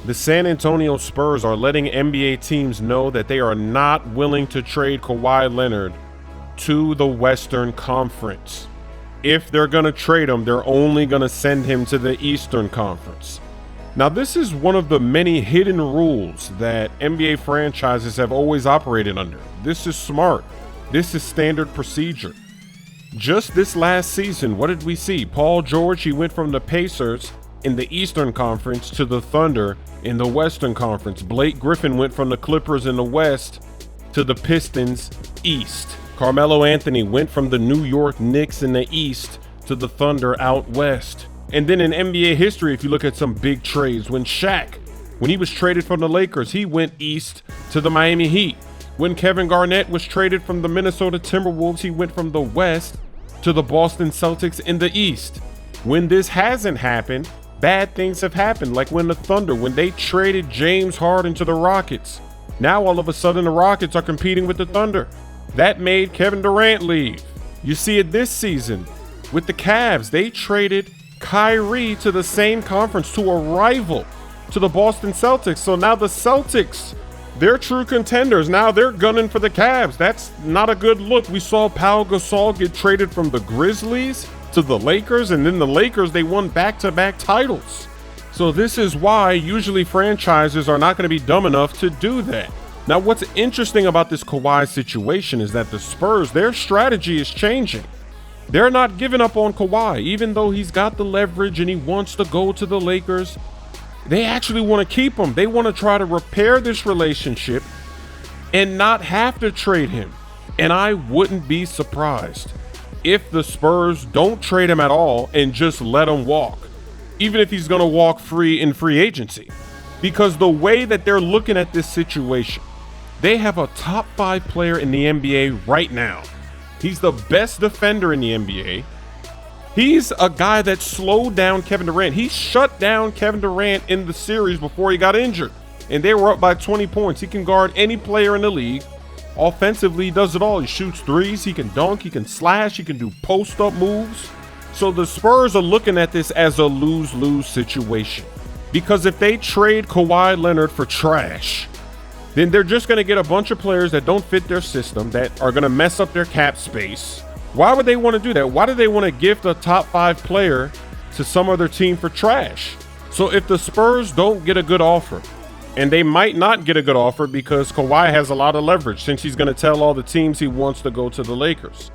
The San Antonio Spurs are letting NBA teams know that they are not willing to trade Kawhi Leonard to the Western Conference. If they're going to trade him, they're only going to send him to the Eastern Conference. Now, this is one of the many hidden rules that NBA franchises have always operated under. This is smart. This is standard procedure. Just this last season, what did we see? Paul George, he went from the Pacers in the Eastern Conference to the Thunder in the Western Conference. Blake Griffin went from the Clippers in the West to the Pistons East. Carmelo Anthony went from the New York Knicks in the East to the Thunder out West. And then in NBA history, if you look at some big trades, when Shaq, when he was traded from the Lakers, he went East to the Miami Heat. When Kevin Garnett was traded from the Minnesota Timberwolves, he went from the West to the Boston Celtics in the East. When this hasn't happened, bad things have happened, like when the Thunder, when they traded James Harden to the Rockets. Now all of a sudden the Rockets are competing with the Thunder. That made Kevin Durant leave. You see it this season with the Cavs. They traded Kyrie to the same conference, to a rival, to the Boston Celtics. So now the Celtics, they're true contenders. Now they're gunning for the Cavs. That's not a good look. We saw Pau Gasol get traded from the Grizzlies to the Lakers, and then the Lakers, they won back-to-back titles. So this is why usually franchises are not going to be dumb enough to do that. Now, what's interesting about this Kawhi situation is that the Spurs, their strategy is changing. They're not giving up on Kawhi, even though he's got the leverage and he wants to go to the Lakers. They actually want to keep him. They want to try to repair this relationship and not have to trade him. And I wouldn't be surprised if the Spurs don't trade him at all and just let him walk, even if he's going to walk free in free agency. Because the way that they're looking at this situation, they have a top 5 player in the NBA right now. He's the best defender in the NBA. He's a guy that slowed down Kevin Durant. He shut down Kevin Durant in the series before he got injured, and they were up by 20 points. He can guard any player in the league. Offensively, he does it all. He shoots threes, he can dunk, he can slash, he can do post-up moves. So the Spurs are looking at this as a lose-lose situation. Because if they trade Kawhi Leonard for trash, then they're just going to get a bunch of players that don't fit their system, that are going to mess up their cap space. Why would they want to do that? Why do they want to gift a top 5 player to some other team for trash? So if the Spurs don't get a good offer, and they might not get a good offer because Kawhi has a lot of leverage since he's going to tell all the teams he wants to go to the Lakers.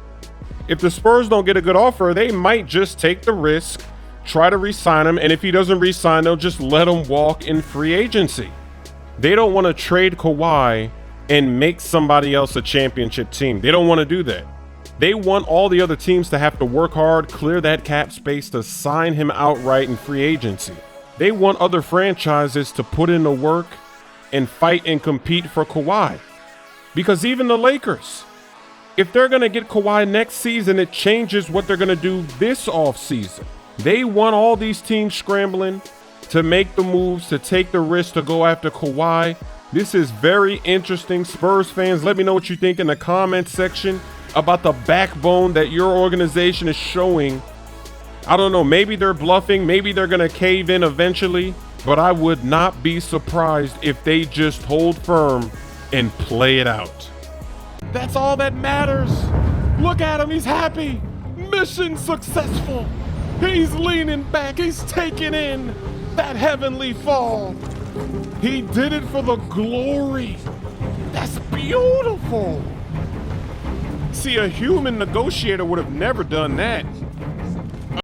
If the Spurs don't get a good offer, they might just take the risk, try to re-sign him, and if he doesn't re-sign, they'll just let him walk in free agency. They don't want to trade Kawhi and make somebody else a championship team. They don't want to do that. They want all the other teams to have to work hard, clear that cap space to sign him outright in free agency. They want other franchises to put in the work and fight and compete for Kawhi. Because even the Lakers, if they're going to get Kawhi next season, it changes what they're going to do this offseason. They want all these teams scrambling to make the moves, to take the risk to go after Kawhi. This is very interesting. Spurs fans, let me know what you think in the comments section about the backbone that your organization is showing. I don't know, maybe they're bluffing, maybe they're going to cave in eventually, but I would not be surprised if they just hold firm and play it out. That's all that matters. Look at him, he's happy. Mission successful. He's leaning back, he's taking in that heavenly fall. He did it for the glory. That's beautiful. See, a human negotiator would have never done that.